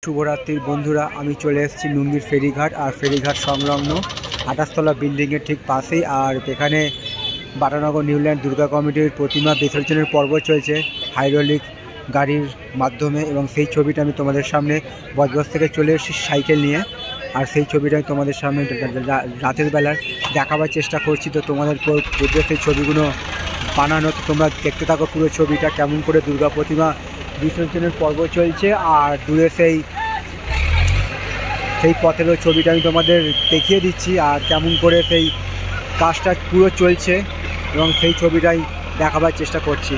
শুভরাত্রির বন্ধুরা, আমি চলে এসেছি লুঙ্গির ফেরিঘাট। আর ফেরিঘাট সংলগ্ন 28 তলা বিল্ডিংয়ের ঠিক পাশেই। আর এখানে বাটানগর নিউল্যান্ড দুর্গা কমিটির প্রতিমা বিসর্জনের পর্ব চলছে হাইড্রোলিক গাড়ির মাধ্যমে, এবং সেই ছবিটা আমি তোমাদের সামনে বজবজ থেকে চলে এসেছি সাইকেল নিয়ে। আর সেই ছবিটা আমি তোমাদের সামনে রাতের বেলার দেখাবার চেষ্টা করছি। তো তোমাদের পূর্বে সেই ছবিগুলো বানানো, তো তোমরা দেখতে থাকো পুরো ছবিটা, কেমন করে দুর্গা প্রতিমা বিসর্জনের পর্ব চলছে। আর দূরে সেই পথেরও ছবিটা আমি তোমাদের দেখিয়ে দিচ্ছি, আর কেমন করে সেই কাজটা পুরো চলছে এবং সেই ছবিটাই দেখাবার চেষ্টা করছি।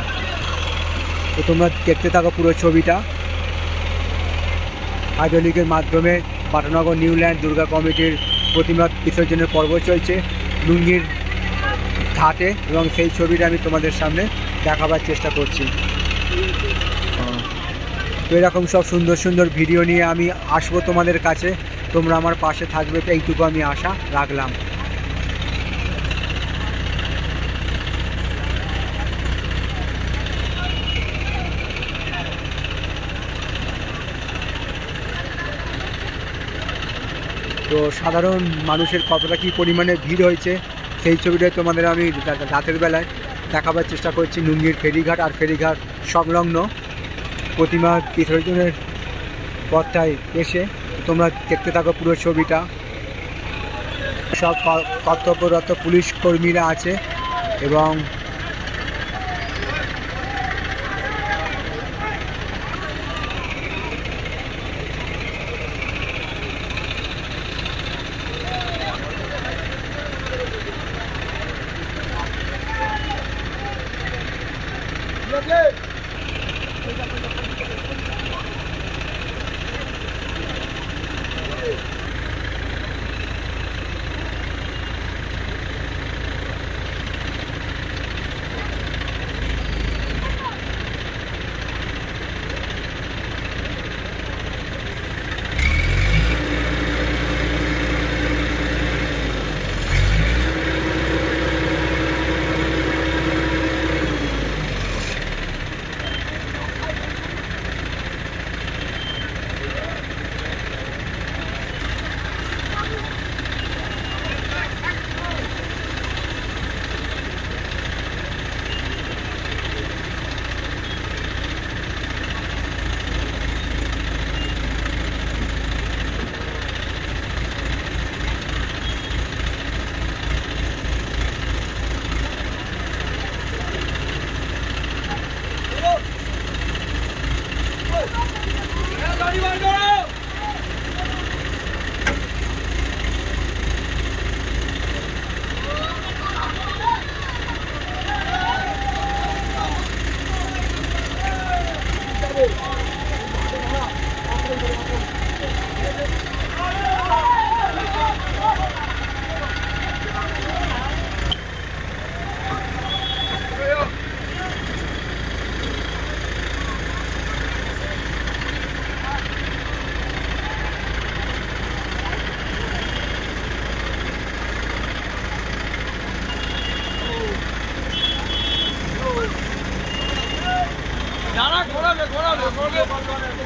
তো তোমরা দেখতে থাকো পুরো ছবিটা। হাইড্রোলিকের মাধ্যমে বাটানগর নিউল্যান্ড দুর্গা কমিটির প্রতিমা বিসর্জনের পর্ব চলছে লুঙ্গির ঘাটে, এবং সেই ছবিটা আমি তোমাদের সামনে দেখাবার চেষ্টা করছি। তো এরকম সব সুন্দর সুন্দর ভিডিও নিয়ে আমি আসবো তোমাদের কাছে, তোমরা আমার পাশে থাকবে, তো এইটুকু আমি আশা রাখলাম। তো সাধারণ মানুষের কতটা কী পরিমাণে ভিড় হয়েছে সেই ছবিটাই তোমাদের আমি রাতের বেলায় দেখাবার চেষ্টা করছি লুঙ্গির ফেরিঘাট আর ফেরিঘাট সংলগ্ন প্রতিমা বিসর্জনের পথটায় এসে। তোমরা দেখতে থাকো পুরো ছবিটা। সব কর্তব্যরত পুলিশ কর্মীরা আছে এবং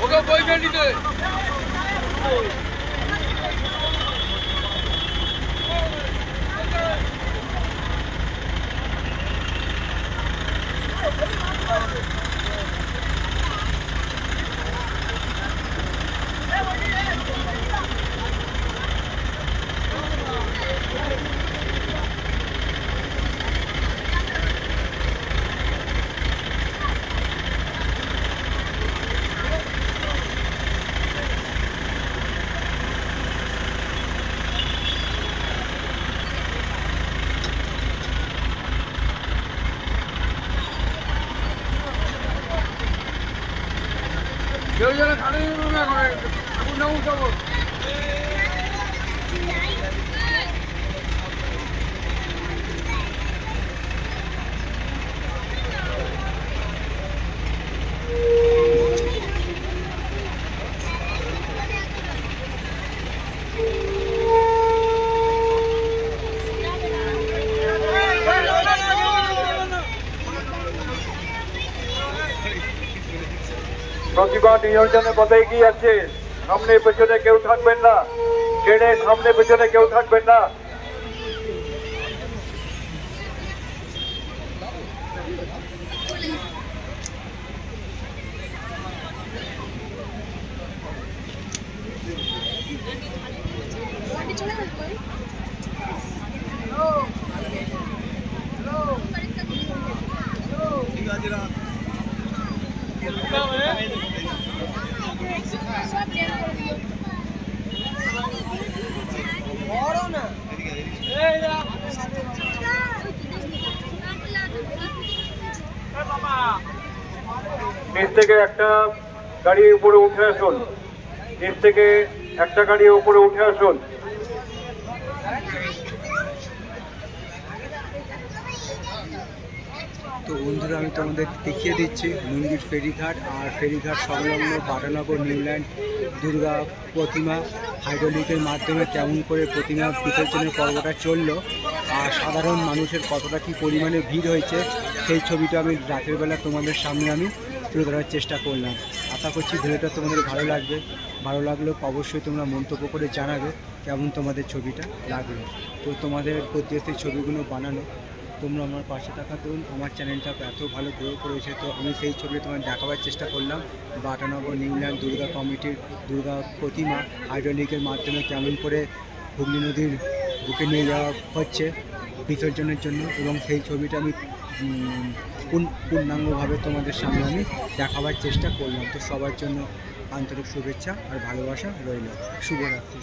ওকে বইবে নিতে কেউ যেন খাড়ে না করে এখন না উঠাবো। প্রতিভা নিয়োজনের পথে এগিয়ে আছে। সামনে পেছনে কেউ থাকবেন না, ট্রেনে সামনে পেছনে কেউ থাকবেন না। নিচ থেকে একটা গাড়ি উপরে উঠে আসুন, নিচ থেকে একটা গাড়ি উপরে উঠে আসুন। তো বন্ধুরা আমি তোমাদের দেখিয়ে দিচ্ছি নুঙ্গির ফেরিঘাট আর ফেরিঘাট সংলগ্ন বাটানগর নিউল্যান্ড দুর্গা প্রতিমা হাইড্রোলিকের মাধ্যমে কেমন করে প্রতিমা বিসর্জনের পর্বটা চললো আর সাধারণ মানুষের কতটা কী পরিমাণে ভিড় হয়েছে সেই ছবিটা আমি রাতের বেলা তোমাদের সামনে আমি তুলে ধরার চেষ্টা করলাম। আশা করছি ভিডিওটা তোমাদের ভালো লাগবে, ভালো লাগলেও অবশ্যই তোমরা মন্তব্য করে জানাবে কেমন তোমাদের ছবিটা লাগলো। তো তোমাদের উদ্দেশ্যে ছবিগুলো বানানো তোমরা আমার পাশে থাকা ধরুন আমার চ্যানেলটা এত ভালো গ্রো করেছে, তো আমি সেই ছবি তোমার দেখাবার চেষ্টা করলাম। বাটানগর নিউল্যান্ড দুর্গা কমিটির দুর্গা প্রতিমা হাইড্রোলিকের মাধ্যমে কেমন করে হুগলি নদীর বুকে নিয়ে যাওয়া হচ্ছে বিসর্জনের জন্য, এবং সেই ছবিটা আমি পূর্ণাঙ্গভাবে তোমাদের সামনে আমি দেখাবার চেষ্টা করলাম। তো সবার জন্য আন্তরিক শুভেচ্ছা আর ভালোবাসা রইল। শুভরাত্রি।